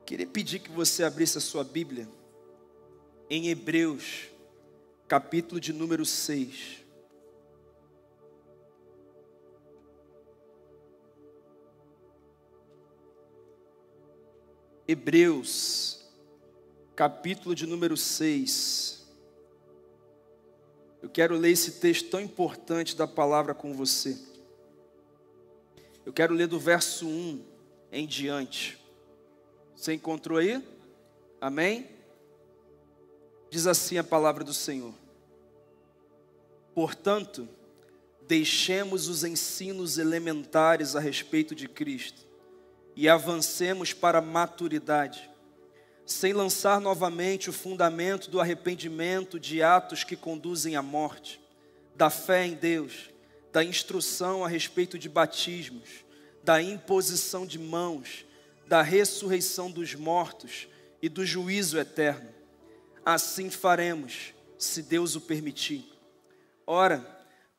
Queria pedir que você abrisse a sua Bíblia em Hebreus, capítulo de número 6. Hebreus, capítulo de número 6. Eu quero ler esse texto tão importante da palavra com você. Eu quero ler do verso 1 em diante. Você encontrou aí? Amém? Diz assim a palavra do Senhor: portanto, deixemos os ensinos elementares a respeito de Cristo e avancemos para a maturidade, sem lançar novamente o fundamento do arrependimento de atos que conduzem à morte, da fé em Deus, da instrução a respeito de batismos, da imposição de mãos, da ressurreição dos mortos e do juízo eterno. Assim faremos, se Deus o permitir. Ora,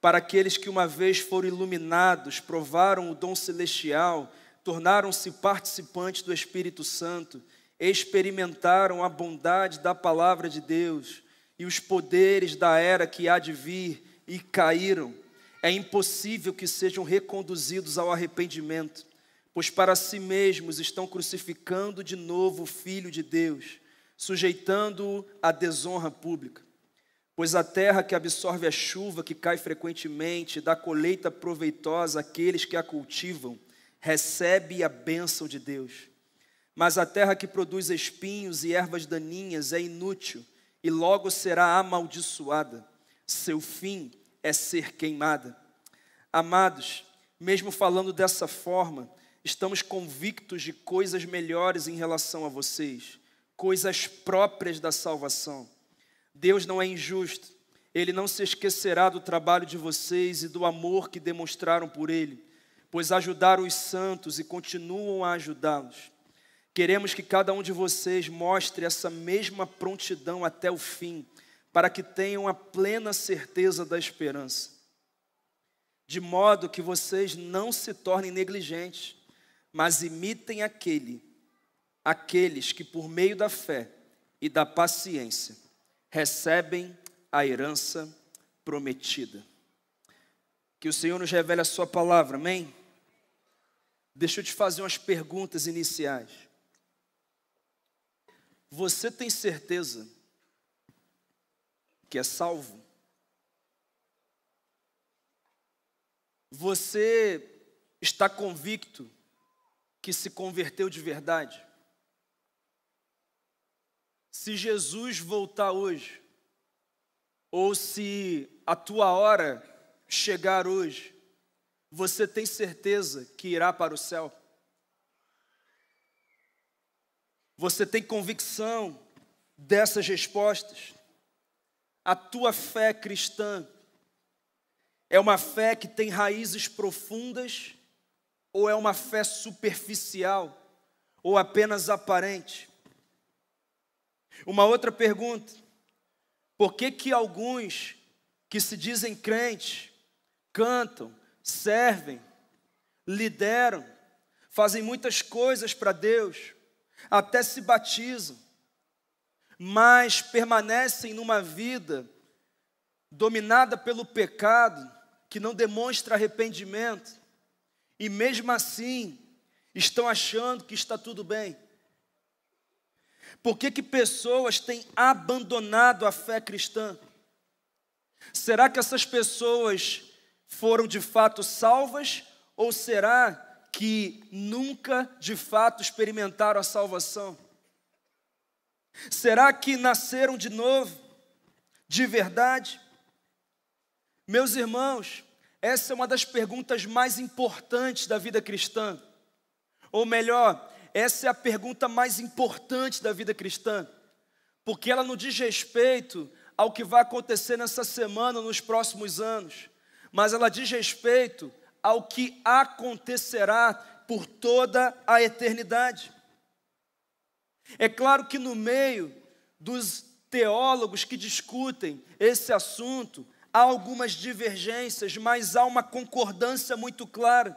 para aqueles que uma vez foram iluminados, provaram o dom celestial, tornaram-se participantes do Espírito Santo, experimentaram a bondade da palavra de Deus e os poderes da era que há de vir e caíram, é impossível que sejam reconduzidos ao arrependimento, pois para si mesmos estão crucificando de novo o Filho de Deus, sujeitando-o à desonra pública. Pois a terra que absorve a chuva que cai frequentemente, dá colheita proveitosa àqueles que a cultivam, recebe a bênção de Deus. Mas a terra que produz espinhos e ervas daninhas é inútil e logo será amaldiçoada. Seu fim é ser queimada. Amados, mesmo falando dessa forma, estamos convictos de coisas melhores em relação a vocês, coisas próprias da salvação. Deus não é injusto, Ele não se esquecerá do trabalho de vocês e do amor que demonstraram por Ele, pois ajudaram os santos e continuam a ajudá-los. Queremos que cada um de vocês mostre essa mesma prontidão até o fim, para que tenham a plena certeza da esperança. De modo que vocês não se tornem negligentes, mas imitem aqueles que por meio da fé e da paciência recebem a herança prometida. Que o Senhor nos revele a sua palavra, amém? Deixa eu te fazer umas perguntas iniciais. Você tem certeza que é salvo? Você está convicto que se converteu de verdade? Se Jesus voltar hoje, ou se a tua hora chegar hoje, você tem certeza que irá para o céu? Você tem convicção dessas respostas? A tua fé cristã é uma fé que tem raízes profundas ou é uma fé superficial ou apenas aparente? Uma outra pergunta: por que alguns que se dizem crentes cantam, servem, lideram, fazem muitas coisas para Deus, até se batizam, mas permanecem numa vida dominada pelo pecado, que não demonstra arrependimento, e mesmo assim estão achando que está tudo bem? Por que pessoas têm abandonado a fé cristã? Será que essas pessoas foram de fato salvas, ou será que nunca de fato experimentaram a salvação? Será que nasceram de novo, de verdade? Meus irmãos, essa é uma das perguntas mais importantes da vida cristã. Ou melhor, essa é a pergunta mais importante da vida cristã, porque ela não diz respeito ao que vai acontecer nessa semana, nos próximos anos, mas ela diz respeito ao que acontecerá por toda a eternidade. É claro que no meio dos teólogos que discutem esse assunto, há algumas divergências, mas há uma concordância muito clara,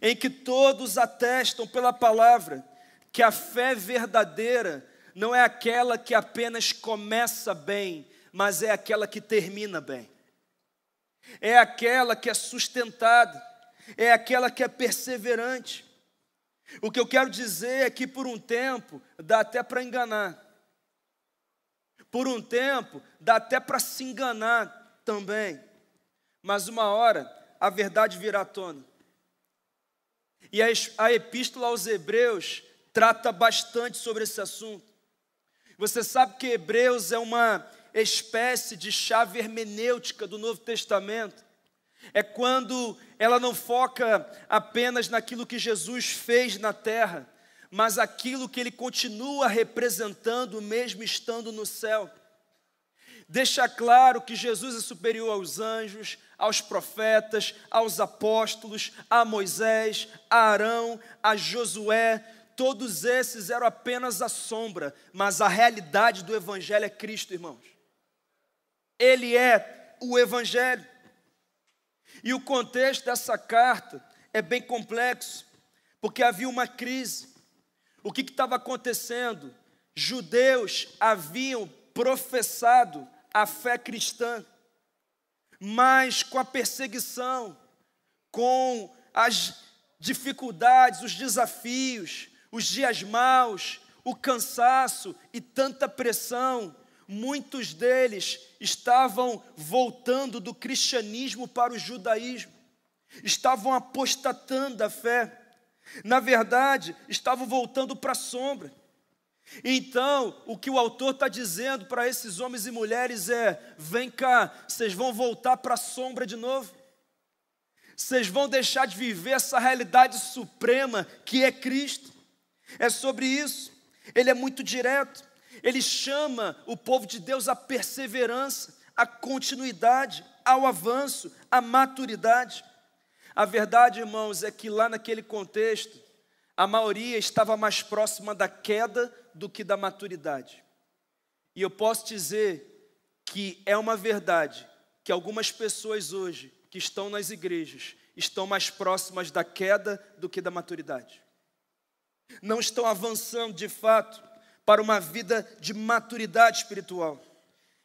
em que todos atestam pela palavra que a fé verdadeira não é aquela que apenas começa bem, mas é aquela que termina bem. É aquela que é sustentada, é aquela que é perseverante. O que eu quero dizer é que por um tempo dá até para enganar. Por um tempo dá até para se enganar também. Mas uma hora a verdade virá à tona. E a epístola aos Hebreus trata bastante sobre esse assunto. Você sabe que Hebreus é uma espécie de chave hermenêutica do Novo Testamento. É quando ela não foca apenas naquilo que Jesus fez na terra, mas aquilo que ele continua representando mesmo estando no céu. Deixa claro que Jesus é superior aos anjos, aos profetas, aos apóstolos, a Moisés, a Arão, a Josué. Todos esses eram apenas a sombra, mas a realidade do Evangelho é Cristo, irmãos. Ele é o Evangelho. E o contexto dessa carta é bem complexo, porque havia uma crise. O que estava acontecendo? Judeus haviam professado a fé cristã, mas com a perseguição, com as dificuldades, os desafios, os dias maus, o cansaço e tanta pressão, muitos deles estavam voltando do cristianismo para o judaísmo, estavam apostatando da fé, na verdade, estavam voltando para a sombra. Então, o que o autor está dizendo para esses homens e mulheres é: vem cá, vocês vão voltar para a sombra de novo? Vocês vão deixar de viver essa realidade suprema que é Cristo? É sobre isso. Ele é muito direto. Ele chama o povo de Deus à perseverança, à continuidade, ao avanço, à maturidade. A verdade, irmãos, é que lá naquele contexto, a maioria estava mais próxima da queda do que da maturidade. E eu posso dizer que é uma verdade que algumas pessoas hoje que estão nas igrejas estão mais próximas da queda do que da maturidade. Não estão avançando de fato para uma vida de maturidade espiritual.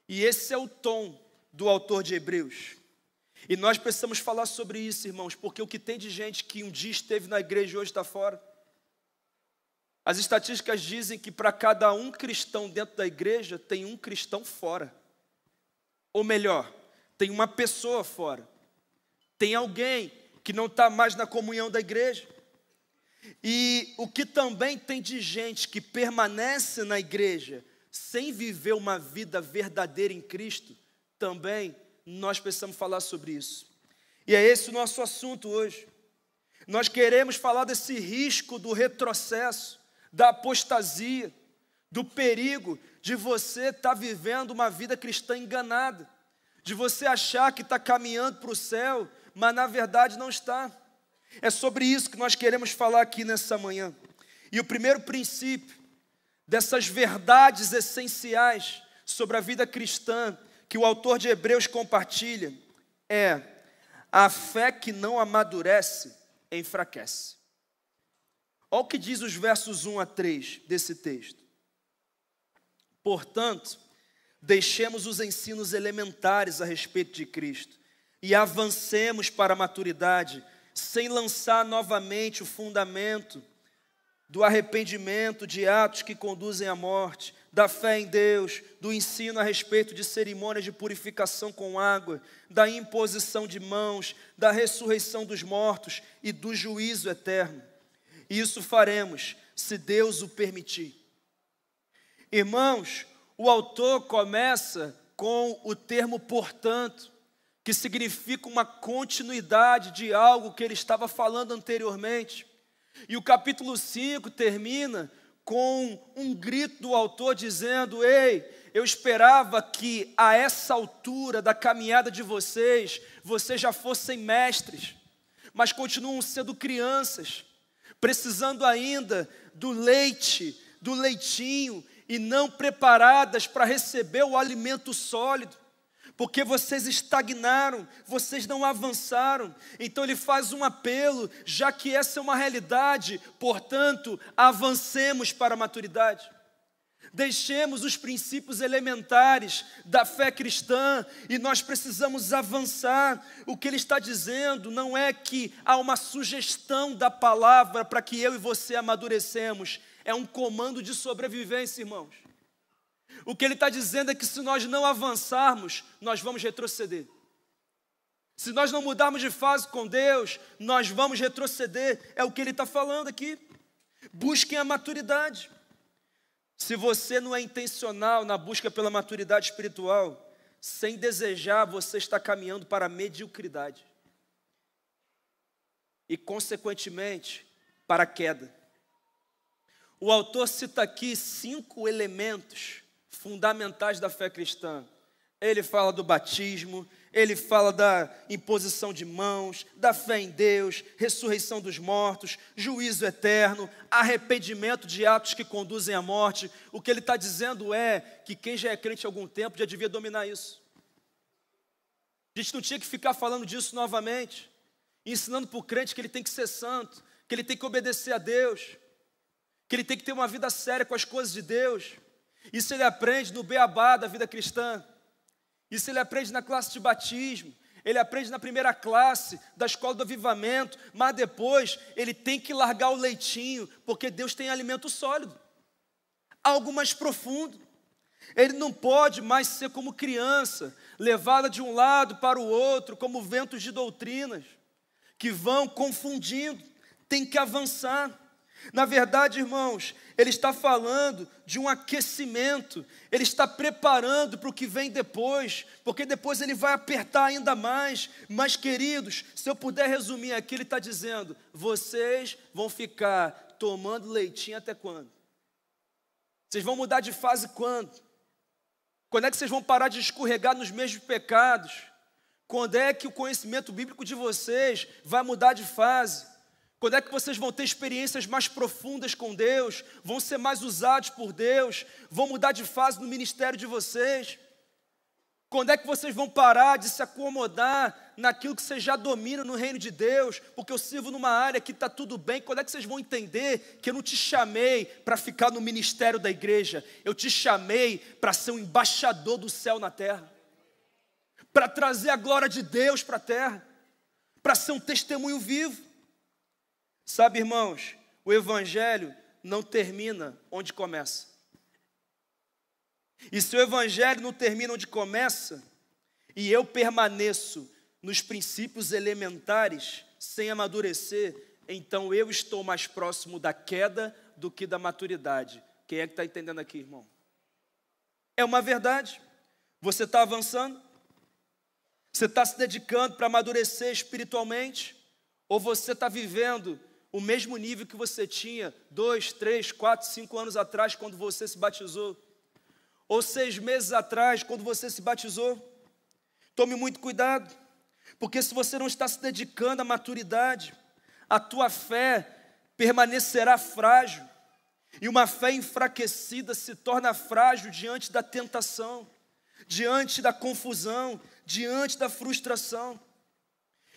E esse é o tom do autor de Hebreus. E nós precisamos falar sobre isso, irmãos, porque o que tem de gente que um dia esteve na igreja e hoje está fora. As estatísticas dizem que para cada um cristão dentro da igreja, tem um cristão fora. Ou melhor, tem uma pessoa fora. Tem alguém que não está mais na comunhão da igreja. E o que também tem de gente que permanece na igreja sem viver uma vida verdadeira em Cristo, também nós precisamos falar sobre isso. E é esse o nosso assunto hoje. Nós queremos falar desse risco do retrocesso, da apostasia, do perigo de você estar vivendo uma vida cristã enganada, de você achar que está caminhando para o céu, mas na verdade não está. É sobre isso que nós queremos falar aqui nessa manhã. E o primeiro princípio dessas verdades essenciais sobre a vida cristã que o autor de Hebreus compartilha é: a fé que não amadurece enfraquece. Olha o que diz os versos 1 a 3 desse texto. Portanto, deixemos os ensinos elementares a respeito de Cristo e avancemos para a maturidade, sem lançar novamente o fundamento do arrependimento, de atos que conduzem à morte, da fé em Deus, do ensino a respeito de cerimônias de purificação com água, da imposição de mãos, da ressurreição dos mortos e do juízo eterno. E isso faremos, se Deus o permitir. Irmãos, o autor começa com o termo portanto, que significa uma continuidade de algo que ele estava falando anteriormente. E o capítulo 5 termina com um grito do autor dizendo: ei, eu esperava que a essa altura da caminhada de vocês já fossem mestres, mas continuam sendo crianças, precisando ainda do leite, do leitinho, e não preparadas para receber o alimento sólido. porque vocês estagnaram, vocês não avançaram. Então ele faz um apelo, já que essa é uma realidade, portanto, avancemos para a maturidade. Deixemos os princípios elementares da fé cristã e nós precisamos avançar. O que ele está dizendo não é que há uma sugestão da palavra para que eu e você amadurecemos, é um comando de sobrevivência, irmãos. O que ele está dizendo é que se nós não avançarmos, nós vamos retroceder. Se nós não mudarmos de fase com Deus, nós vamos retroceder. É o que ele está falando aqui. Busquem a maturidade. Se você não é intencional na busca pela maturidade espiritual, sem desejar, você está caminhando para a mediocridade. E, consequentemente, para a queda. O autor cita aqui 5 elementos fundamentais da fé cristã. Ele fala do batismo, ele fala da imposição de mãos, da fé em Deus, ressurreição dos mortos, juízo eterno, arrependimento de atos que conduzem à morte. O que ele está dizendo é que quem já é crente há algum tempo já devia dominar isso. A gente não tinha que ficar falando disso novamente, ensinando para o crente que ele tem que ser santo, que ele tem que obedecer a Deus, que ele tem que ter uma vida séria com as coisas de Deus. Isso ele aprende no beabá da vida cristã. Isso ele aprende na classe de batismo, ele aprende na primeira classe da escola do avivamento, mas depois ele tem que largar o leitinho, porque Deus tem alimento sólido, algo mais profundo. Ele não pode mais ser como criança, levada de um lado para o outro, como ventos de doutrinas, que vão confundindo, tem que avançar. Na verdade, irmãos, ele está falando de um aquecimento, ele está preparando para o que vem depois, porque depois ele vai apertar ainda mais. Mas, queridos, se eu puder resumir aqui, ele está dizendo: vocês vão ficar tomando leitinho até quando? Vocês vão mudar de fase quando? Quando é que vocês vão parar de escorregar nos mesmos pecados? Quando é que o conhecimento bíblico de vocês vai mudar de fase? Quando é que vocês vão ter experiências mais profundas com Deus, vão ser mais usados por Deus, vão mudar de fase no ministério de vocês? Quando é que vocês vão parar de se acomodar naquilo que vocês já dominam no reino de Deus, porque eu sirvo numa área que está tudo bem? Quando é que vocês vão entender que eu não te chamei para ficar no ministério da igreja, eu te chamei para ser um embaixador do céu na terra, para trazer a glória de Deus para a terra, para ser um testemunho vivo? Sabe, irmãos, o evangelho não termina onde começa. E se o evangelho não termina onde começa, e eu permaneço nos princípios elementares, sem amadurecer, então eu estou mais próximo da queda do que da maturidade. Quem é que está entendendo aqui, irmão? É uma verdade. Você está avançando? Você está se dedicando para amadurecer espiritualmente? Ou você está vivendo o mesmo nível que você tinha 2, 3, 4, 5 anos atrás, quando você se batizou? Ou 6 meses atrás, quando você se batizou? Tome muito cuidado, porque se você não está se dedicando à maturidade, a tua fé permanecerá frágil, e uma fé enfraquecida se torna frágil diante da tentação, diante da confusão, diante da frustração.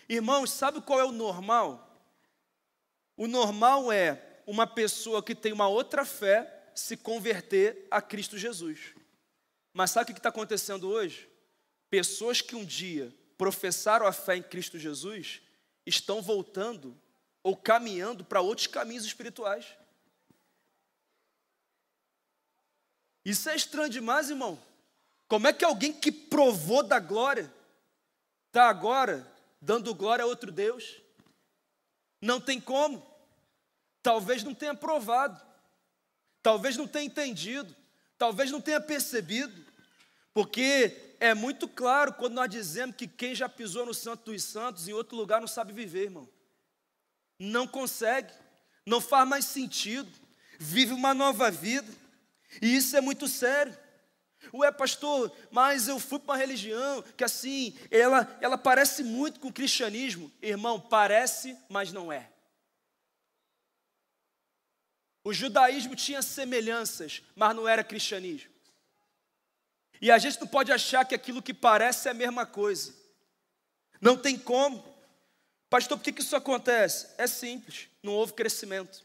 Irmãos, sabe qual é o normal? O normal é uma pessoa que tem uma outra fé se converter a Cristo Jesus. Mas sabe o que está acontecendo hoje? Pessoas que um dia professaram a fé em Cristo Jesus estão voltando ou caminhando para outros caminhos espirituais. Isso é estranho demais, irmão. Como é que alguém que provou da glória está agora dando glória a outro Deus? Não tem como. Talvez não tenha provado, talvez não tenha entendido, talvez não tenha percebido, porque é muito claro quando nós dizemos que quem já pisou no Santo dos Santos em outro lugar não sabe viver, irmão. Não consegue, não faz mais sentido, vive uma nova vida, e isso é muito sério. Ué, pastor, mas eu fui para uma religião que assim, ela parece muito com o cristianismo. Irmão, parece, mas não é. O judaísmo tinha semelhanças, mas não era cristianismo. E a gente não pode achar que aquilo que parece é a mesma coisa. Não tem como. Pastor, por que isso acontece? É simples, não houve crescimento,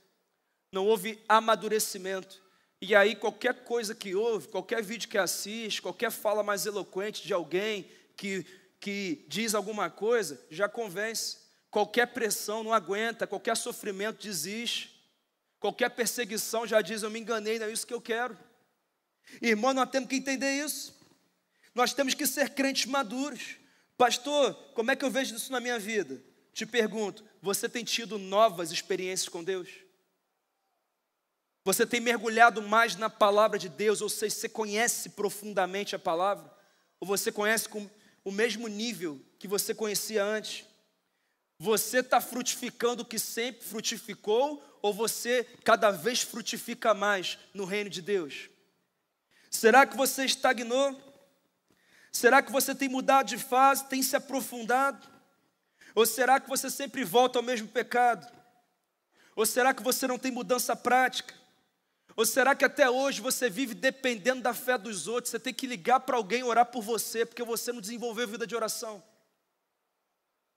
não houve amadurecimento. E aí qualquer coisa que ouve, qualquer vídeo que assiste, qualquer fala mais eloquente de alguém que diz alguma coisa, já convence. Qualquer pressão não aguenta, qualquer sofrimento desiste. Qualquer perseguição já diz, eu me enganei, não é isso que eu quero. Irmão, nós temos que entender isso. Nós temos que ser crentes maduros. Pastor, como é que eu vejo isso na minha vida? Te pergunto, você tem tido novas experiências com Deus? Você tem mergulhado mais na palavra de Deus? Ou seja, você conhece profundamente a palavra? Ou você conhece com o mesmo nível que você conhecia antes? Você está frutificando o que sempre frutificou? Ou você cada vez frutifica mais no reino de Deus? Será que você estagnou? Será que você tem mudado de fase, tem se aprofundado? Ou será que você sempre volta ao mesmo pecado? Ou será que você não tem mudança prática? Ou será que até hoje você vive dependendo da fé dos outros? Você tem que ligar para alguém orar por você, porque você não desenvolveu vida de oração.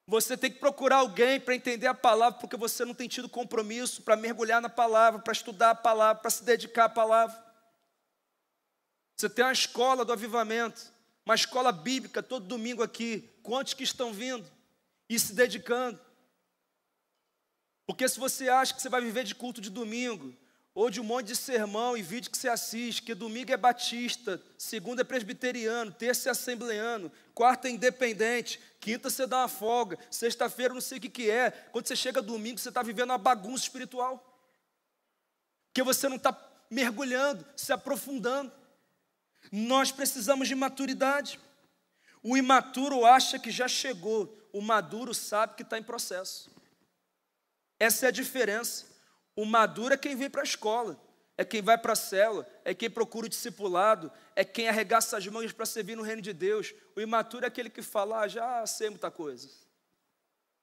Você tem que procurar alguém para entender a palavra, porque você não tem tido compromisso para mergulhar na palavra, para estudar a palavra, para se dedicar à palavra. Você tem uma escola do avivamento, uma escola bíblica todo domingo aqui. Quantos que estão vindo e se dedicando? Porque se você acha que você vai viver de culto de domingo, ou de um monte de sermão e vídeo que você assiste, que domingo é batista, segunda é presbiteriano, terça é assembleano, quarta é independente, quinta você dá uma folga, sexta-feira não sei o que é. Quando você chega domingo, você está vivendo uma bagunça espiritual. Porque você não está mergulhando, se aprofundando. Nós precisamos de maturidade. O imaturo acha que já chegou, o maduro sabe que está em processo. Essa é a diferença. O maduro é quem vem para a escola, é quem vai para a célula, é quem procura o discipulado, é quem arregaça as mangas para servir no reino de Deus. O imaturo é aquele que fala, já sei muita coisa, não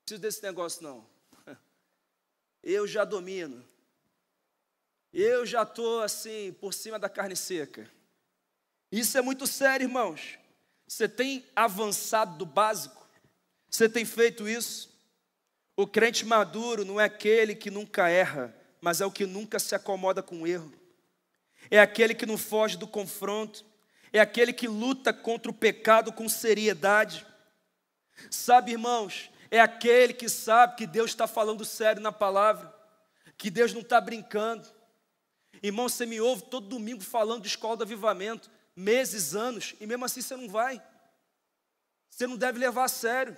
preciso desse negócio não, eu já domino, eu já estou assim, por cima da carne seca. Isso é muito sério, irmãos. Você tem avançado do básico? Você tem feito isso? O crente maduro não é aquele que nunca erra, mas é o que nunca se acomoda com o erro. É aquele que não foge do confronto. É aquele que luta contra o pecado com seriedade. Sabe, irmãos, é aquele que sabe que Deus está falando sério na palavra, que Deus não está brincando. Irmão, você me ouve todo domingo falando de escola do avivamento, meses, anos, e mesmo assim você não vai. Você não deve levar a sério.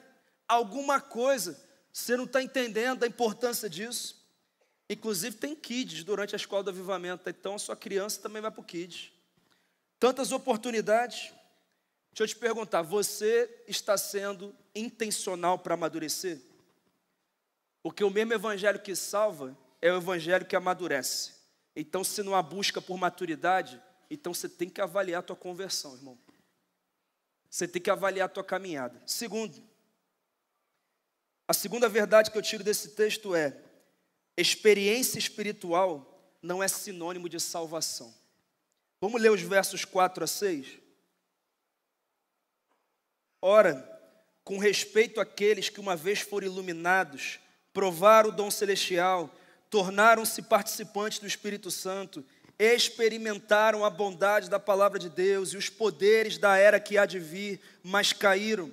Alguma coisa você não está entendendo a importância disso. Inclusive tem kids durante a escola do avivamento, então a sua criança também vai para o kids. Tantas oportunidades. Deixa eu te perguntar, você está sendo intencional para amadurecer? Porque o mesmo evangelho que salva é o evangelho que amadurece. Então, se não há busca por maturidade, então você tem que avaliar a tua conversão, irmão. Você tem que avaliar a tua caminhada. Segundo, a segunda verdade que eu tiro desse texto é: experiência espiritual não é sinônimo de salvação. Vamos ler os versos 4 a 6? Ora, com respeito àqueles que uma vez foram iluminados, provaram o dom celestial, tornaram-se participantes do Espírito Santo, experimentaram a bondade da palavra de Deus e os poderes da era que há de vir, mas caíram.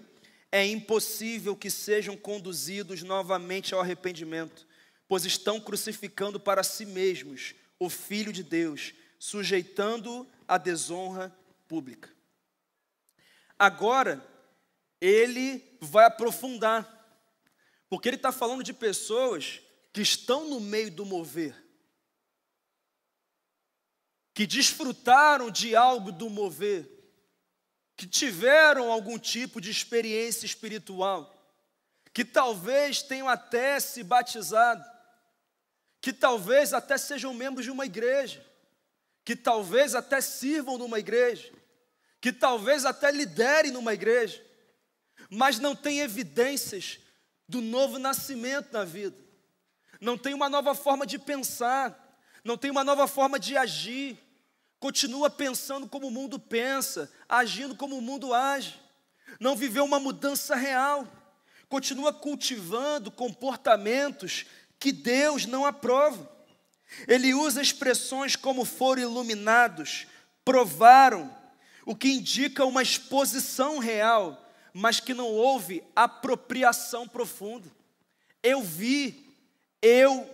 É impossível que sejam conduzidos novamente ao arrependimento, pois estão crucificando para si mesmos o Filho de Deus, sujeitando-o à desonra pública. Agora, ele vai aprofundar, porque ele está falando de pessoas que estão no meio do mover, que desfrutaram de algo do mover, que tiveram algum tipo de experiência espiritual, que talvez tenham até se batizado, que talvez até sejam membros de uma igreja, que talvez até sirvam numa igreja, que talvez até liderem numa igreja, mas não tem evidências do novo nascimento na vida, não tem uma nova forma de pensar, não tem uma nova forma de agir. continua pensando como o mundo pensa, agindo como o mundo age, não viveu uma mudança real, continua cultivando comportamentos que Deus não aprova. Ele usa expressões como foram iluminados, provaram, o que indica uma exposição real, mas que não houve apropriação profunda. Eu vi, eu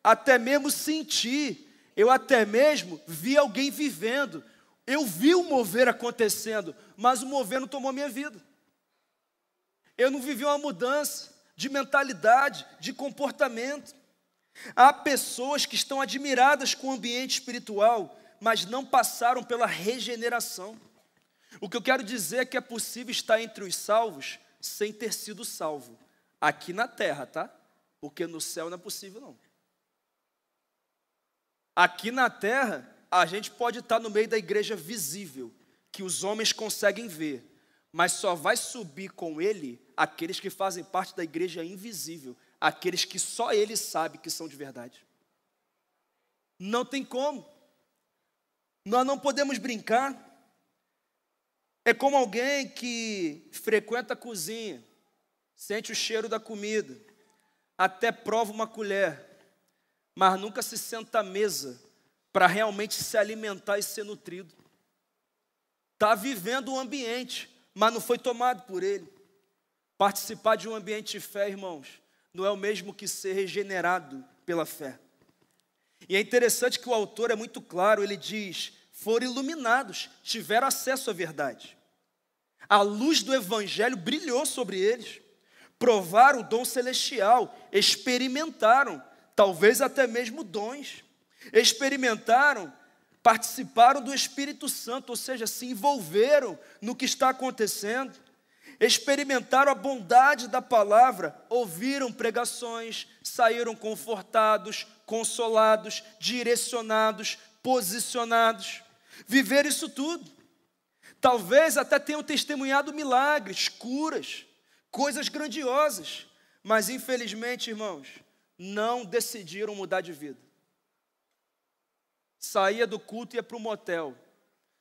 até mesmo senti, eu até mesmo vi alguém vivendo, eu vi o mover acontecendo, mas o mover não tomou minha vida. Eu não vivi uma mudança de mentalidade, de comportamento. Há pessoas que estão admiradas com o ambiente espiritual, mas não passaram pela regeneração. O que eu quero dizer é que é possível estar entre os salvos sem ter sido salvo. Aqui na terra, tá? Porque no céu não é possível, não. Aqui na terra, a gente pode estar no meio da igreja visível, que os homens conseguem ver, mas só vai subir com ele aqueles que fazem parte da igreja invisível, aqueles que só ele sabe que são de verdade. Não tem como. Nós não podemos brincar. É como alguém que frequenta a cozinha, sente o cheiro da comida, até prova uma colher, mas nunca se senta à mesa para realmente se alimentar e ser nutrido. Está vivendo um ambiente, mas não foi tomado por ele. Participar de um ambiente de fé, irmãos, não é o mesmo que ser regenerado pela fé. E é interessante que o autor é muito claro, ele diz: foram iluminados, tiveram acesso à verdade. A luz do evangelho brilhou sobre eles, provaram o dom celestial, experimentaram, talvez até mesmo dons, experimentaram, participaram do Espírito Santo, ou seja, se envolveram no que está acontecendo, experimentaram a bondade da palavra, ouviram pregações, saíram confortados, consolados, direcionados, posicionados, viveram isso tudo. Talvez até tenham testemunhado milagres, curas, coisas grandiosas, mas infelizmente, irmãos, não decidiram mudar de vida. Saía do culto e ia para o motel,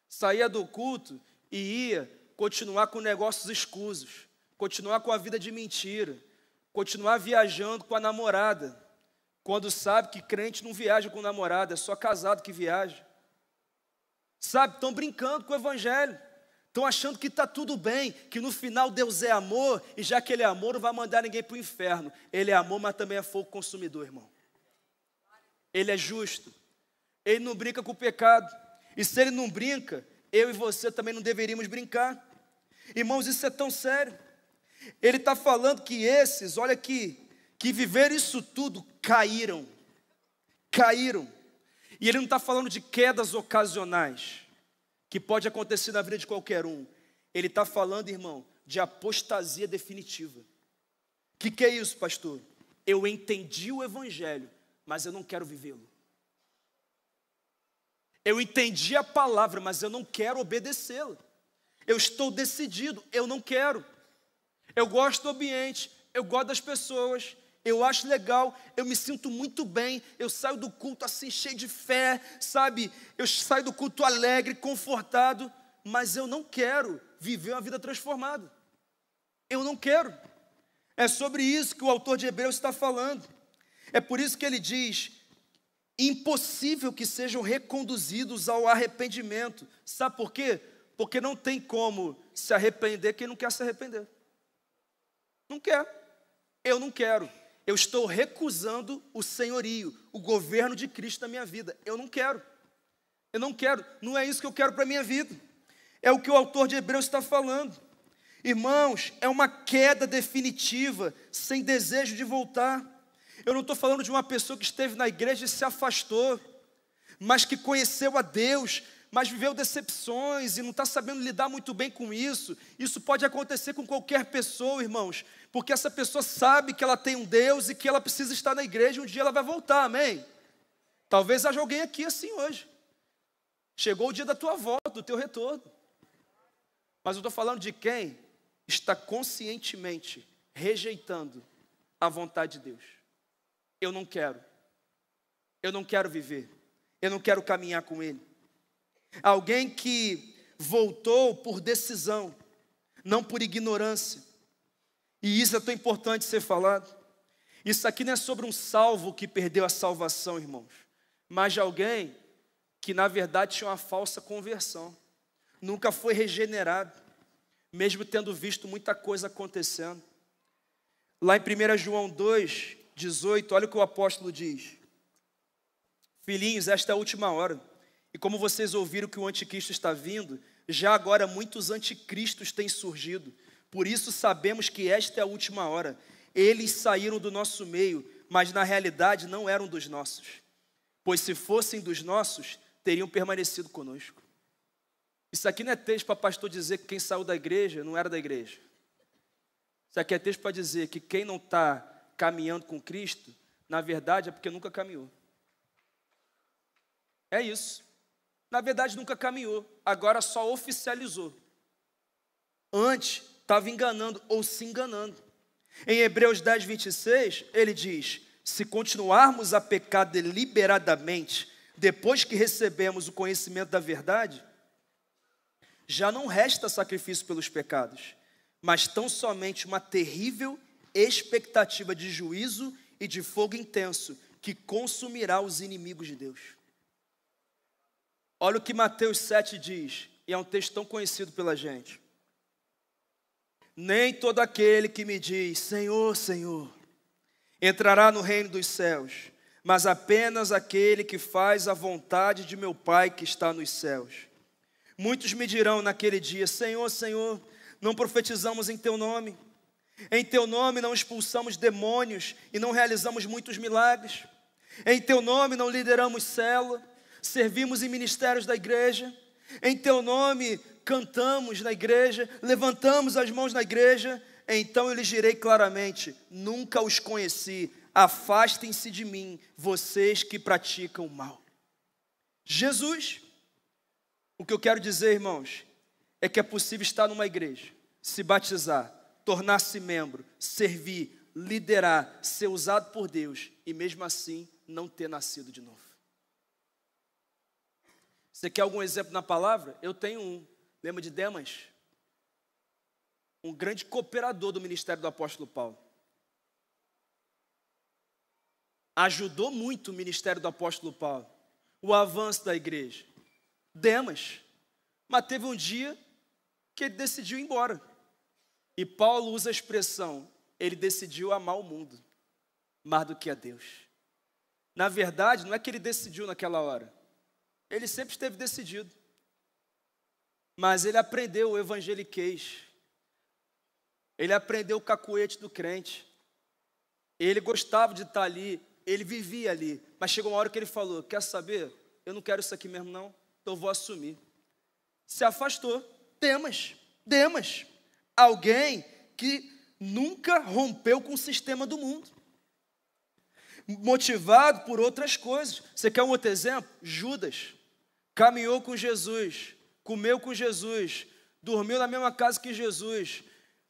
saía do culto e ia continuar com negócios escusos, continuar com a vida de mentira, continuar viajando com a namorada, quando sabe que crente não viaja com namorada, é só casado que viaja. Sabe, estão brincando com o evangelho, estão achando que está tudo bem, que no final Deus é amor, e já que Ele é amor, não vai mandar ninguém para o inferno. Ele é amor, mas também é fogo consumidor, irmão. Ele é justo, Ele não brinca com o pecado, e se Ele não brinca, eu e você também não deveríamos brincar. Irmãos, isso é tão sério. Ele está falando que esses, olha aqui, que viveram isso tudo, caíram. E ele não está falando de quedas ocasionais, que pode acontecer na vida de qualquer um. Ele está falando, irmão, de apostasia definitiva. O que é isso, pastor? Eu entendi o evangelho, mas eu não quero vivê-lo. Eu entendi a palavra, mas eu não quero obedecê-la. Eu estou decidido, eu não quero. Eu gosto do ambiente, eu gosto das pessoas, eu acho legal, eu me sinto muito bem, eu saio do culto assim cheio de fé, sabe? Eu saio do culto alegre, confortado, mas eu não quero viver uma vida transformada. Eu não quero. É sobre isso que o autor de Hebreus está falando. É por isso que ele diz: impossível que sejam reconduzidos ao arrependimento. Sabe por quê? Porque não tem como se arrepender quem não quer se arrepender. Não quer. Eu não quero. Eu estou recusando o senhorio, o governo de Cristo na minha vida. Eu não quero. Eu não quero. Não é isso que eu quero para a minha vida. É o que o autor de Hebreus está falando. Irmãos, é uma queda definitiva, sem desejo de voltar. Eu não estou falando de uma pessoa que esteve na igreja e se afastou, mas que conheceu a Deus, mas viveu decepções e não está sabendo lidar muito bem com isso. Isso pode acontecer com qualquer pessoa, irmãos, porque essa pessoa sabe que ela tem um Deus e que ela precisa estar na igreja e um dia ela vai voltar, amém? Talvez haja alguém aqui assim hoje. Chegou o dia da tua volta, do teu retorno. Mas eu estou falando de quem está conscientemente rejeitando a vontade de Deus. Eu não quero. Eu não quero viver. Eu não quero caminhar com Ele. Alguém que voltou por decisão, não por ignorância. E isso é tão importante ser falado. Isso aqui não é sobre um salvo que perdeu a salvação, irmãos, mas de alguém que na verdade tinha uma falsa conversão. Nunca foi regenerado, mesmo tendo visto muita coisa acontecendo. Lá em 1 João 2:18, olha o que o apóstolo diz. Filhinhos, esta é a última hora. E como vocês ouviram que o anticristo está vindo, já agora muitos anticristos têm surgido. Por isso sabemos que esta é a última hora. Eles saíram do nosso meio, mas na realidade não eram dos nossos. Pois se fossem dos nossos, teriam permanecido conosco. Isso aqui não é texto para pastor dizer que quem saiu da igreja não era da igreja. Isso aqui é texto para dizer que quem não está caminhando com Cristo, na verdade é porque nunca caminhou. É isso. Na verdade nunca caminhou, agora só oficializou. Antes estava enganando ou se enganando. Em Hebreus 10:26, ele diz: se continuarmos a pecar deliberadamente, depois que recebemos o conhecimento da verdade, já não resta sacrifício pelos pecados, mas tão somente uma terrível expectativa de juízo e de fogo intenso, que consumirá os inimigos de Deus. Olha o que Mateus 7 diz, e é um texto tão conhecido pela gente. Nem todo aquele que me diz, Senhor, Senhor, entrará no reino dos céus, mas apenas aquele que faz a vontade de meu Pai que está nos céus. Muitos me dirão naquele dia, Senhor, Senhor, não profetizamos em Teu nome? Em Teu nome não expulsamos demônios e não realizamos muitos milagres? Em Teu nome não lideramos célula? Servimos em ministérios da igreja? Em Teu nome cantamos na igreja? Levantamos as mãos na igreja? Então eu lhes direi claramente, nunca os conheci, afastem-se de mim, vocês que praticam o mal. Jesus, o que eu quero dizer, irmãos, é que é possível estar numa igreja, se batizar, tornar-se membro, servir, liderar, ser usado por Deus e mesmo assim não ter nascido de novo. Você quer algum exemplo na palavra? Eu tenho um. Lembra de Demas? Um grande cooperador do ministério do apóstolo Paulo. Ajudou muito o ministério do apóstolo Paulo, o avanço da igreja. Demas. Mas teve um dia que ele decidiu ir embora. E Paulo usa a expressão, ele decidiu amar o mundo mais do que a Deus. Na verdade, não é que ele decidiu naquela hora. Ele sempre esteve decidido. Mas ele aprendeu o evangeliquez. Ele aprendeu o cacuete do crente. Ele gostava de estar ali, ele vivia ali. Mas chegou uma hora que ele falou, quer saber? Eu não quero isso aqui mesmo não, então eu vou assumir. Se afastou. Demas. Alguém que nunca rompeu com o sistema do mundo. Motivado por outras coisas. Você quer um outro exemplo? Judas. Caminhou com Jesus, comeu com Jesus, dormiu na mesma casa que Jesus,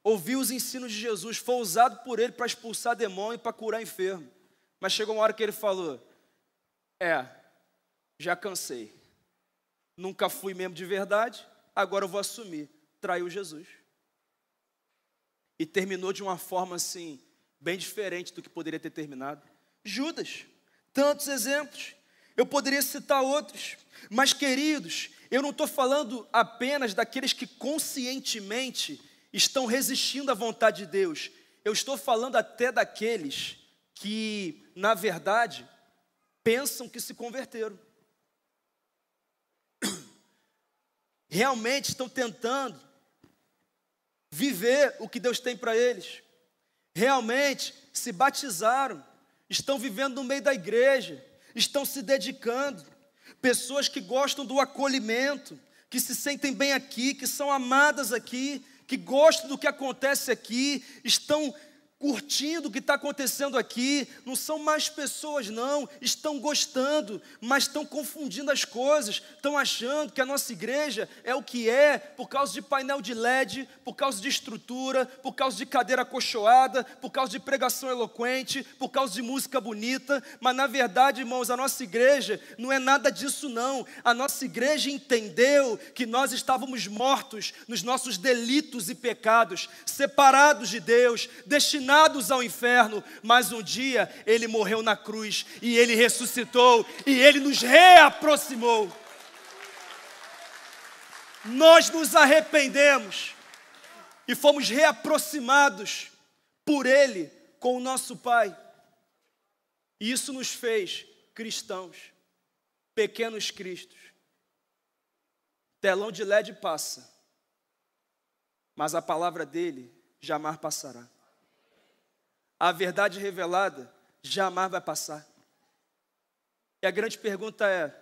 ouviu os ensinos de Jesus, foi usado por ele para expulsar demônio e para curar enfermo. Mas chegou uma hora que ele falou, já cansei, nunca fui membro de verdade, agora eu vou assumir, traiu Jesus. E terminou de uma forma assim, bem diferente do que poderia ter terminado. Judas, tantos exemplos, eu poderia citar outros, mas queridos, eu não estou falando apenas daqueles que conscientemente estão resistindo à vontade de Deus, eu estou falando até daqueles que, na verdade, pensam que se converteram. Realmente estão tentando viver o que Deus tem para eles. Realmente se batizaram, estão vivendo no meio da igreja, estão se dedicando. Pessoas que gostam do acolhimento, que se sentem bem aqui, que são amadas aqui, que gostam do que acontece aqui, estão curtindo o que está acontecendo aqui. Não são mais pessoas não, estão gostando, mas estão confundindo as coisas, estão achando que a nossa igreja é o que é, por causa de painel de LED, por causa de estrutura, por causa de cadeira acolchoada, por causa de pregação eloquente, por causa de música bonita. Mas na verdade, irmãos, a nossa igreja não é nada disso não. A nossa igreja entendeu que nós estávamos mortos nos nossos delitos e pecados, separados de Deus, destinados ao inferno, mas um dia Ele morreu na cruz, e Ele ressuscitou, e Ele nos reaproximou. Nós nos arrependemos, e fomos reaproximados por Ele, com o nosso Pai, e isso nos fez cristãos, pequenos cristos. Telão de LED passa, mas a palavra dele jamais passará. A verdade revelada jamais vai passar. E a grande pergunta é: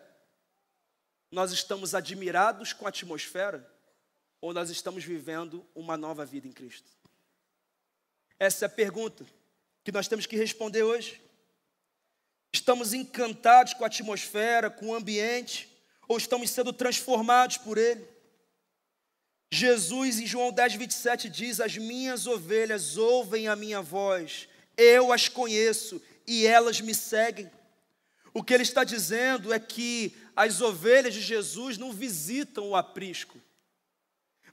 nós estamos admirados com a atmosfera ou nós estamos vivendo uma nova vida em Cristo? Essa é a pergunta que nós temos que responder hoje. Estamos encantados com a atmosfera, com o ambiente, ou estamos sendo transformados por ele? Jesus, em João 10:27, diz: as minhas ovelhas ouvem a minha voz, eu as conheço e elas me seguem. O que ele está dizendo é que as ovelhas de Jesus não visitam o aprisco,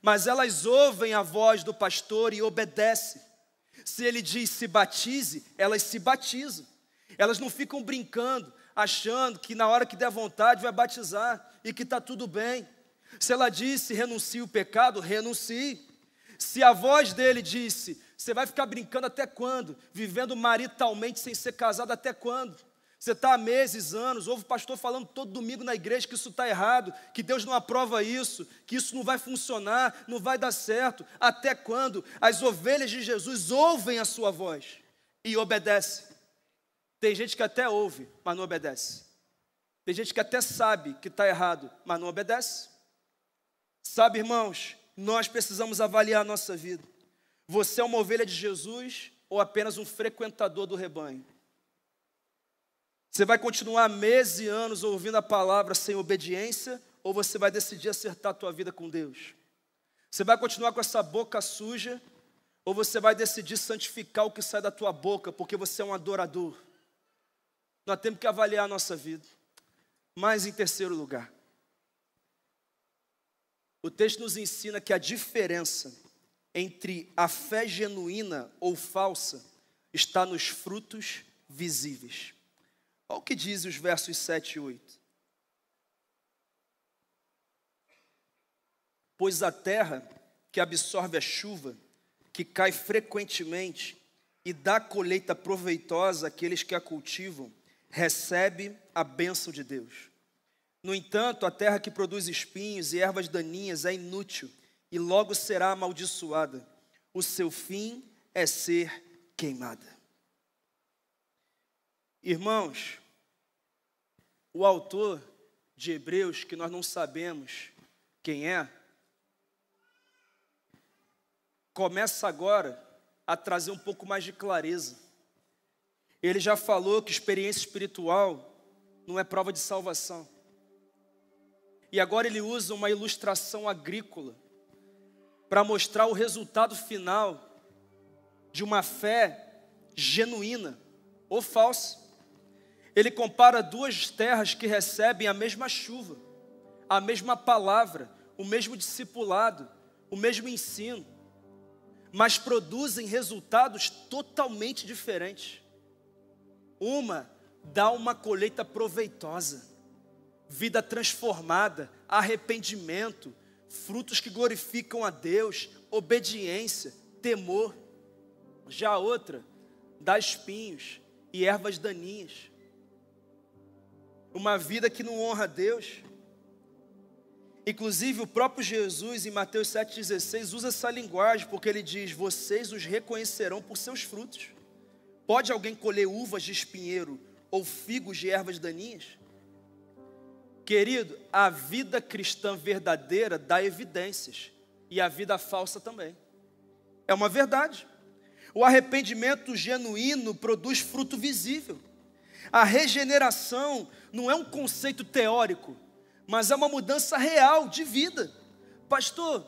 mas elas ouvem a voz do pastor e obedecem. Se ele diz se batize, elas se batizam. Elas não ficam brincando, achando que na hora que der vontade vai batizar e que está tudo bem. Se ela disse renuncie o pecado, renuncie. Se a voz dele disse, você vai ficar brincando até quando? Vivendo maritalmente sem ser casado até quando? Você está há meses, anos, ouve o pastor falando todo domingo na igreja que isso está errado, que Deus não aprova isso, que isso não vai funcionar, não vai dar certo. Até quando? As ovelhas de Jesus ouvem a sua voz e obedecem. Tem gente que até ouve, mas não obedece. Tem gente que até sabe que está errado, mas não obedece. Sabe, irmãos, nós precisamos avaliar a nossa vida. Você é uma ovelha de Jesus ou apenas um frequentador do rebanho? Você vai continuar meses e anos ouvindo a palavra sem obediência, ou você vai decidir acertar a tua vida com Deus? Você vai continuar com essa boca suja, ou você vai decidir santificar o que sai da tua boca, porque você é um adorador? Nós temos que avaliar a nossa vida. Mas em terceiro lugar, o texto nos ensina que a diferença entre a fé genuína ou falsa está nos frutos visíveis. Olha o que diz os versos 7 e 8. Pois a terra que absorve a chuva, que cai frequentemente e dá colheita proveitosa àqueles que a cultivam, recebe a bênção de Deus. No entanto, a terra que produz espinhos e ervas daninhas é inútil e logo será amaldiçoada. O seu fim é ser queimada. Irmãos, o autor de Hebreus, que nós não sabemos quem é, começa agora a trazer um pouco mais de clareza. Ele já falou que experiência espiritual não é prova de salvação. E agora ele usa uma ilustração agrícola para mostrar o resultado final de uma fé genuína ou falsa. Ele compara duas terras que recebem a mesma chuva, a mesma palavra, o mesmo discipulado, o mesmo ensino, mas produzem resultados totalmente diferentes. Uma dá uma colheita proveitosa, vida transformada, arrependimento, frutos que glorificam a Deus, obediência, temor. Já a outra dá espinhos e ervas daninhas. Uma vida que não honra a Deus. Inclusive o próprio Jesus em Mateus 7,16 usa essa linguagem, porque ele diz: vocês os reconhecerão por seus frutos. Pode alguém colher uvas de espinheiro ou figos de ervas daninhas? Querido, a vida cristã verdadeira dá evidências, e a vida falsa também. É uma verdade. O arrependimento genuíno produz fruto visível. A regeneração não é um conceito teórico, mas é uma mudança real de vida. Pastor,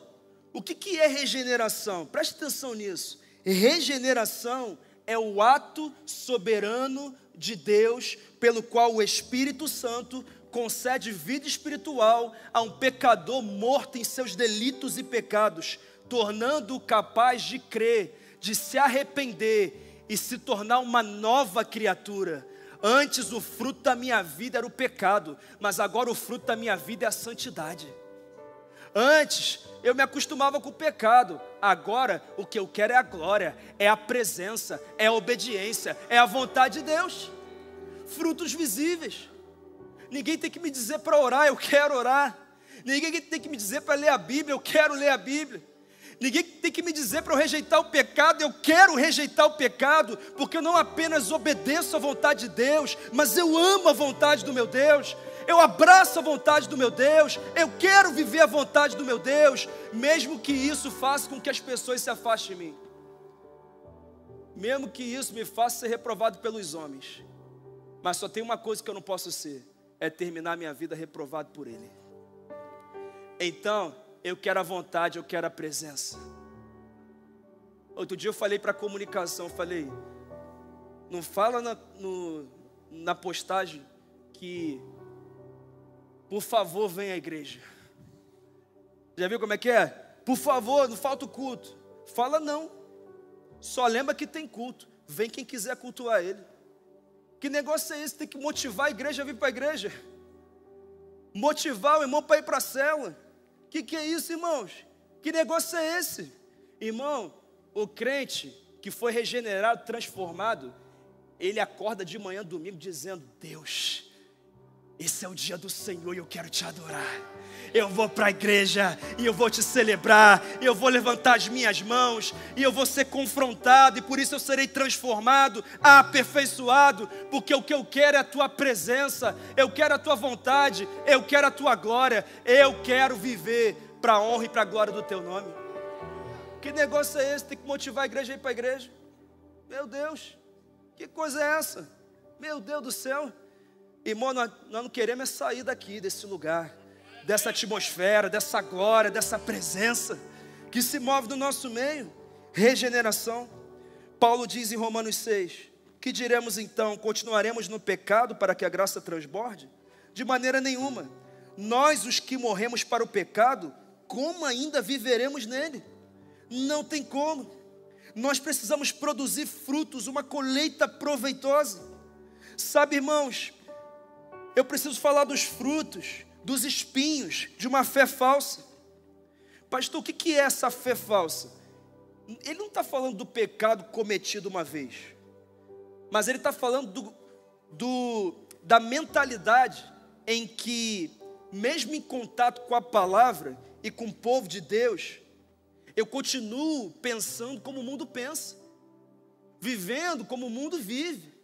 o que é regeneração? Preste atenção nisso. Regeneração é o ato soberano de Deus, pelo qual o Espírito Santo concede vida espiritual a um pecador morto em seus delitos e pecados, tornando-o capaz de crer, de se arrepender e se tornar uma nova criatura. Antes o fruto da minha vida era o pecado, mas agora o fruto da minha vida é a santidade. Antes eu me acostumava com o pecado, agora o que eu quero é a glória, é a presença, é a obediência, é a vontade de Deus. Frutos visíveis. Ninguém tem que me dizer para orar, eu quero orar. Ninguém tem que me dizer para ler a Bíblia, eu quero ler a Bíblia. Ninguém tem que me dizer para eu rejeitar o pecado, eu quero rejeitar o pecado, porque eu não apenas obedeço à vontade de Deus, mas eu amo a vontade do meu Deus, eu abraço a vontade do meu Deus, eu quero viver a vontade do meu Deus, mesmo que isso faça com que as pessoas se afastem de mim, mesmo que isso me faça ser reprovado pelos homens, mas só tem uma coisa que eu não posso ser, é terminar minha vida reprovado por Ele. Então, eu quero a vontade, eu quero a presença. Outro dia eu falei para a comunicação, falei, não fala na postagem que, por favor, venha à igreja. Já viu como é que é? Por favor, não falta o culto. Fala não. Só lembra que tem culto. Vem quem quiser cultuar Ele. Que negócio é esse? Tem que motivar a igreja a vir para a igreja. Motivar o irmão para ir para a célula. Que é isso, irmãos? Que negócio é esse? Irmão, o crente que foi regenerado, transformado, ele acorda de manhã, domingo, dizendo, Deus, esse é o dia do Senhor e eu quero te adorar. Eu vou para a igreja e eu vou te celebrar, eu vou levantar as minhas mãos e eu vou ser confrontado e por isso eu serei transformado, aperfeiçoado, porque o que eu quero é a tua presença, eu quero a tua vontade, eu quero a tua glória, eu quero viver para a honra e para a glória do teu nome. Que negócio é esse? Tem que motivar a igreja a ir para a igreja? Meu Deus, que coisa é essa? Meu Deus do céu. Irmão, nós não queremos é sair daqui, desse lugar, dessa atmosfera, dessa glória, dessa presença que se move no nosso meio. Regeneração. Paulo diz em Romanos 6, que diremos então? Continuaremos no pecado para que a graça transborde? De maneira nenhuma. Nós, os que morremos para o pecado, como ainda viveremos nele? Não tem como. Nós precisamos produzir frutos, uma colheita proveitosa. Sabe, irmãos, eu preciso falar dos frutos, dos espinhos de uma fé falsa. Pastor, o que é essa fé falsa? Ele não está falando do pecado cometido uma vez, mas ele está falando da mentalidade em que, mesmo em contato com a palavra e com o povo de Deus, eu continuo pensando como o mundo pensa, vivendo como o mundo vive,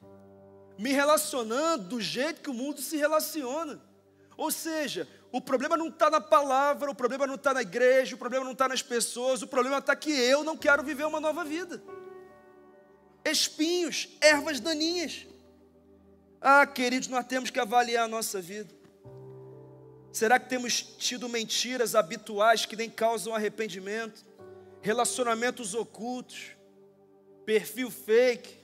me relacionando do jeito que o mundo se relaciona. Ou seja, o problema não está na palavra, o problema não está na igreja, o problema não está nas pessoas, o problema está que eu não quero viver uma nova vida. Espinhos, ervas daninhas. Ah, queridos, nós temos que avaliar a nossa vida. Será que temos tido mentiras habituais que nem causam arrependimento? Relacionamentos ocultos, perfil fake,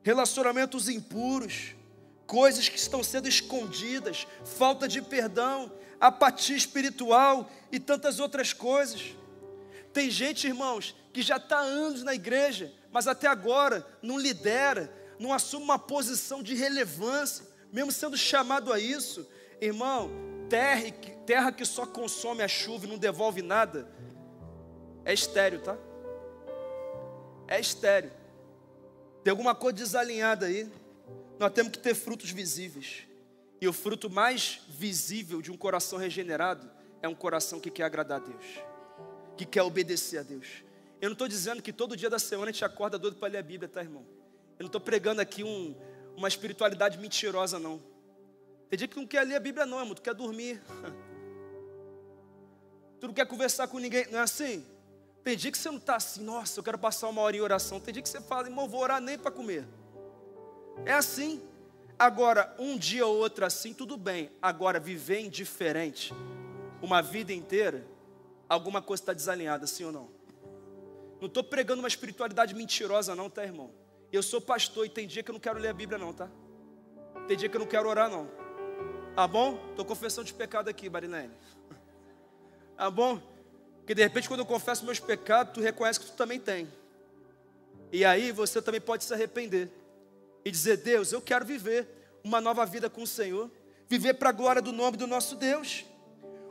relacionamentos impuros, coisas que estão sendo escondidas, falta de perdão, apatia espiritual e tantas outras coisas. Tem gente, irmãos, que já está há anos na igreja, mas até agora não lidera, não assume uma posição de relevância, mesmo sendo chamado a isso. Irmão, terra que só consome a chuva e não devolve nada, é estéril, tá? É estéril. Tem alguma coisa desalinhada aí. Nós temos que ter frutos visíveis. E o fruto mais visível de um coração regenerado é um coração que quer agradar a Deus, que quer obedecer a Deus. Eu não estou dizendo que todo dia da semana a gente acorda doido para ler a Bíblia, tá, irmão? Eu não estou pregando aqui uma espiritualidade mentirosa, não. Tem dia que não quer ler a Bíblia, não, irmão. Tu quer dormir. Tu não quer conversar com ninguém, não é assim? Tem dia que você não está assim, nossa, eu quero passar uma hora em oração. Tem dia que você fala, irmão, vou orar nem para comer. É assim. Agora, um dia ou outro assim, tudo bem. Agora, viver indiferente uma vida inteira, alguma coisa está desalinhada, sim ou não? Não estou pregando uma espiritualidade mentirosa não, tá, irmão? Eu sou pastor e tem dia que eu não quero ler a Bíblia não, tá? Tem dia que eu não quero orar não. Tá bom? Estou confessando de pecado aqui, Marilene. Tá bom? Porque de repente quando eu confesso meus pecados, tu reconhece que tu também tem. E aí você também pode se arrepender. E dizer, Deus, eu quero viver uma nova vida com o Senhor. Viver para a glória do nome do nosso Deus.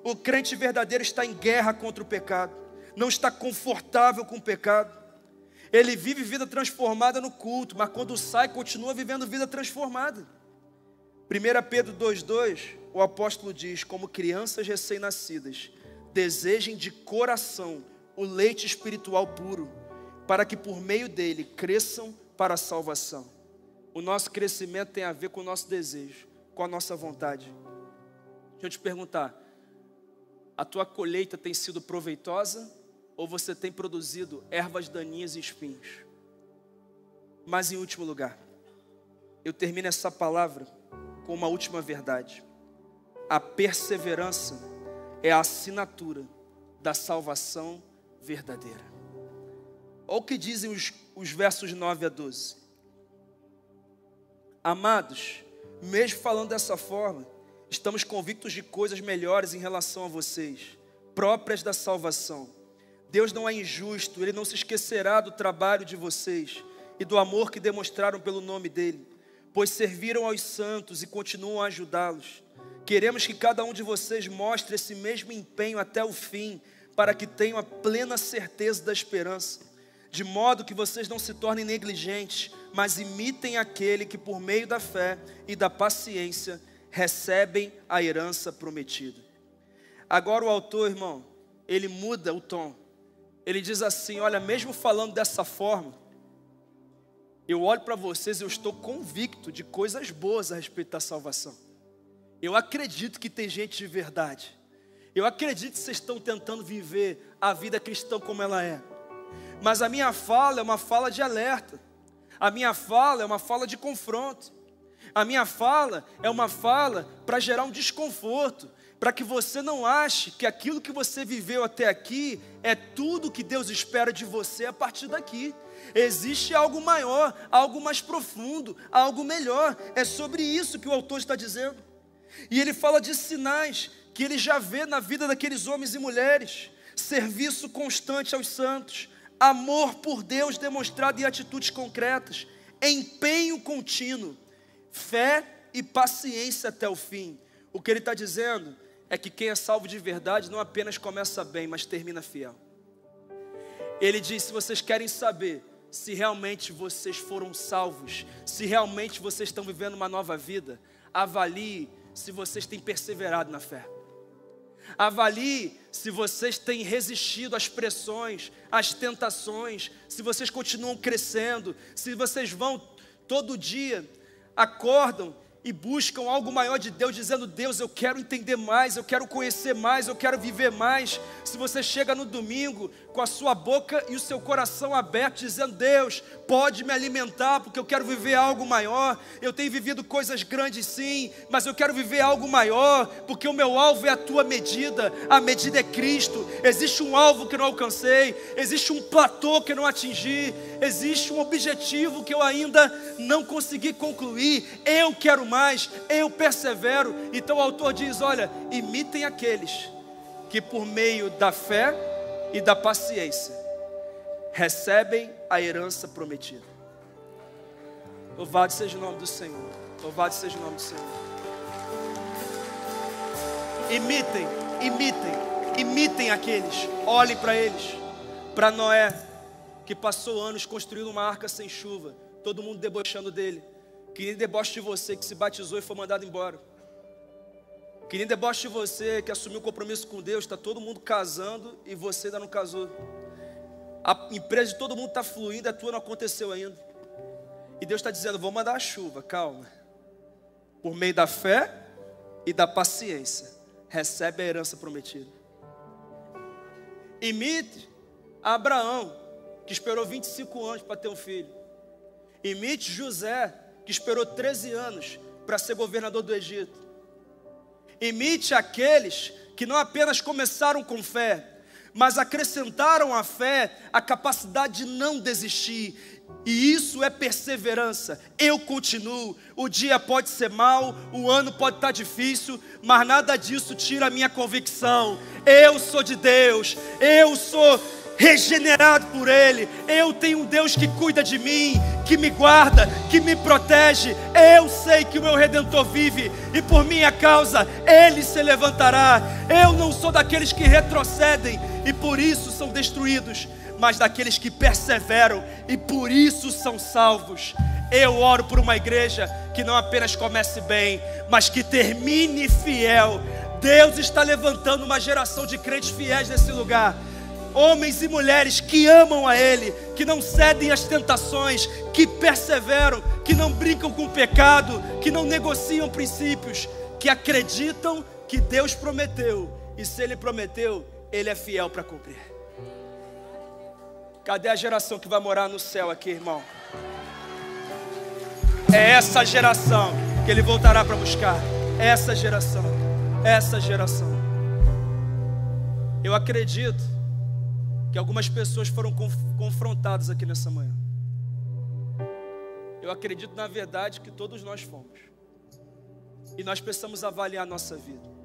O crente verdadeiro está em guerra contra o pecado. Não está confortável com o pecado. Ele vive vida transformada no culto, mas quando sai, continua vivendo vida transformada. 1 Pedro 2,2, o apóstolo diz, como crianças recém-nascidas, desejem de coração o leite espiritual puro, para que por meio dele cresçam para a salvação. O nosso crescimento tem a ver com o nosso desejo, com a nossa vontade. Deixa eu te perguntar, a tua colheita tem sido proveitosa ou você tem produzido ervas daninhas e espinhos? Mas em último lugar, eu termino essa palavra com uma última verdade. A perseverança é a assinatura da salvação verdadeira. Olha o que dizem os versos 9 a 12. Amados, mesmo falando dessa forma, estamos convictos de coisas melhores em relação a vocês, próprias da salvação. Deus não é injusto, Ele não se esquecerá do trabalho de vocês e do amor que demonstraram pelo nome dEle, pois serviram aos santos e continuam a ajudá-los. Queremos que cada um de vocês mostre esse mesmo empenho até o fim, para que tenham a plena certeza da esperança, de modo que vocês não se tornem negligentes, mas imitem aquele que por meio da fé e da paciência recebem a herança prometida. Agora o autor, irmão, ele muda o tom. Ele diz assim, olha, mesmo falando dessa forma, eu olho para vocês e eu estou convicto de coisas boas a respeito da salvação. Eu acredito que tem gente de verdade. Eu acredito que vocês estão tentando viver a vida cristã como ela é. Mas a minha fala é uma fala de alerta. A minha fala é uma fala de confronto. A minha fala é uma fala para gerar um desconforto, para que você não ache que aquilo que você viveu até aqui é tudo que Deus espera de você a partir daqui. Existe algo maior, algo mais profundo, algo melhor. É sobre isso que o autor está dizendo. E ele fala de sinais que ele já vê na vida daqueles homens e mulheres: serviço constante aos santos, amor por Deus demonstrado em atitudes concretas, empenho contínuo, fé e paciência até o fim. O que ele está dizendo é que quem é salvo de verdade não apenas começa bem, mas termina fiel. Ele diz, se vocês querem saber se realmente vocês foram salvos, se realmente vocês estão vivendo uma nova vida, avalie se vocês têm perseverado na fé. Avalie se vocês têm resistido às pressões, às tentações, se vocês continuam crescendo, se vocês vão todo dia, acordam e buscam algo maior de Deus, dizendo, Deus, eu quero entender mais, eu quero conhecer mais, eu quero viver mais. Se você chega no domingo com a sua boca e o seu coração aberto, dizendo, Deus, pode me alimentar, porque eu quero viver algo maior. Eu tenho vivido coisas grandes sim, mas eu quero viver algo maior, porque o meu alvo é a tua medida, a medida é Cristo. Existe um alvo que eu não alcancei, existe um platô que eu não atingi, existe um objetivo que eu ainda não consegui concluir. Eu quero mais, eu persevero. Então o autor diz, olha, imitem aqueles que por meio da fé e da paciência recebem a herança prometida. Louvado seja o nome do Senhor. Louvado seja o nome do Senhor. Imitem aqueles. Olhem para eles. Para Noé, que passou anos construindo uma arca sem chuva, todo mundo debochando dele. Que nem deboche de você que se batizou e foi mandado embora. Que nem deboche de você que assumiu um compromisso com Deus, está todo mundo casando e você ainda não casou. A empresa de todo mundo está fluindo, a tua não aconteceu ainda. E Deus está dizendo, vou mandar a chuva, calma. Por meio da fé e da paciência, recebe a herança prometida. Imite Abraão, que esperou 25 anos para ter um filho. Imite José, que esperou 13 anos para ser governador do Egito. Imite aqueles que não apenas começaram com fé, mas acrescentaram à fé a capacidade de não desistir. E isso é perseverança. Eu continuo. O dia pode ser mau, o ano pode estar difícil, mas nada disso tira a minha convicção. Eu sou de Deus, eu sou regenerado por Ele. Eu tenho um Deus que cuida de mim, que me guarda, que me protege. Eu sei que o meu Redentor vive e por minha causa Ele se levantará. Eu não sou daqueles que retrocedem e por isso são destruídos, mas daqueles que perseveram e por isso são salvos. Eu oro por uma igreja que não apenas comece bem, mas que termine fiel. Deus está levantando uma geração de crentes fiéis nesse lugar. Homens e mulheres que amam a Ele, que não cedem às tentações, que perseveram, que não brincam com o pecado, que não negociam princípios, que acreditam que Deus prometeu, e se Ele prometeu, Ele é fiel para cumprir. Cadê a geração que vai morar no céu aqui, irmão? É essa geração que Ele voltará para buscar. Essa geração. Eu acredito que algumas pessoas foram confrontadas aqui nessa manhã. Eu acredito na verdade que todos nós fomos. E nós precisamos avaliar a nossa vida.